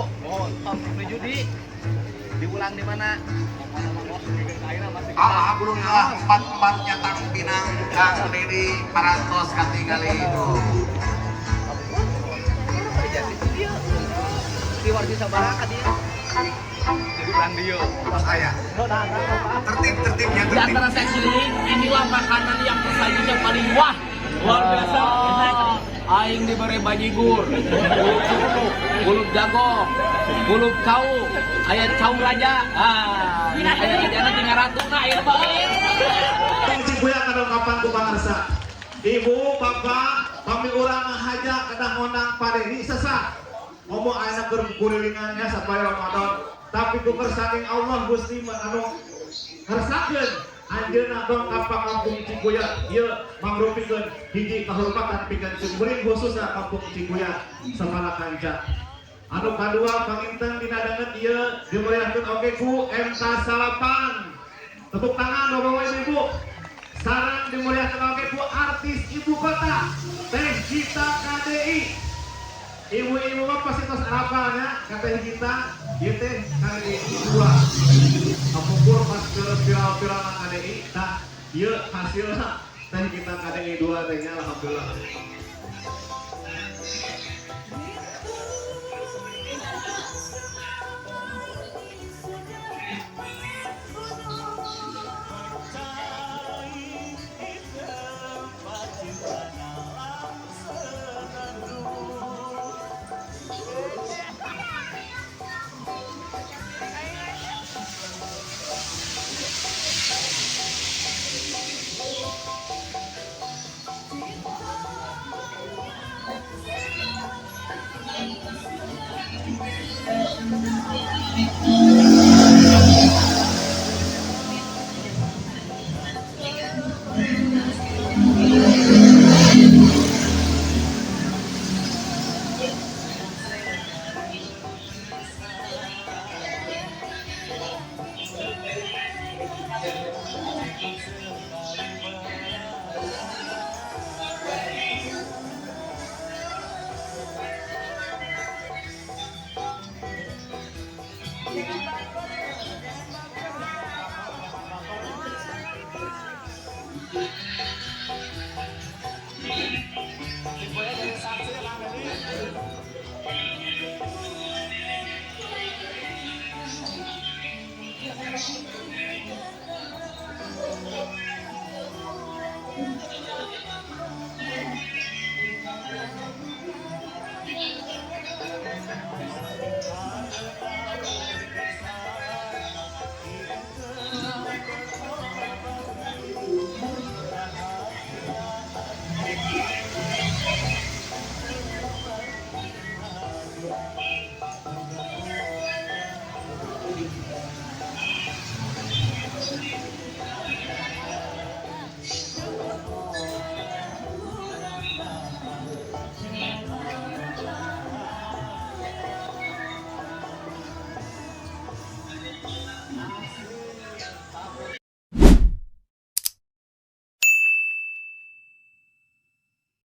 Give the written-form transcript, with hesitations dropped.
Yuk, oh, Tom judi. Diulang di mana? Ah, belum lah, 4-4 tang Pinang Kang Dedi parantos katingali itu. Di warga sabaraha ka dia. Jadi ulang dia. Saya. Tertib-tertibnya Di tertib. antara seksi ini, inilah makanan yang sajinya paling wah. Luar biasa. Aing diberi bajigur, gulub suku, gulub jago, gulub cau, ayat cau raja. Ayat rajana tinggal ratuna, ayat baik. Cibuya kadang kapan ku pangarsa. Ibu, bapak, kami urang haja kadang ngonang paderi sesa. Ngomong ayeuna keur kurilingannya sampai Ramadan. Tapi ku kersaning Allah Gusti anu ngarsakeun anjeunna dong ka kampung Cibuya ieu mangrupikeun hiji kahormatan pikeun sumberin khususna kampung Cibuya Sapala Kanca. Anu kadua panginten dina danget ieu dimulyakeun oge ku MK Salapan. Tepuk tangan Bapak Ibu. Sarang dimulyakeun oge ku artis ibu kota Teh Gita KDI. Ibu-ibu mah pasti tos apalnya kata kita ieu teh KDI 2. Ampun pas viral-viral na KDI tah ieu hasilna teh kita KDI 2 teh nya alhamdulillah.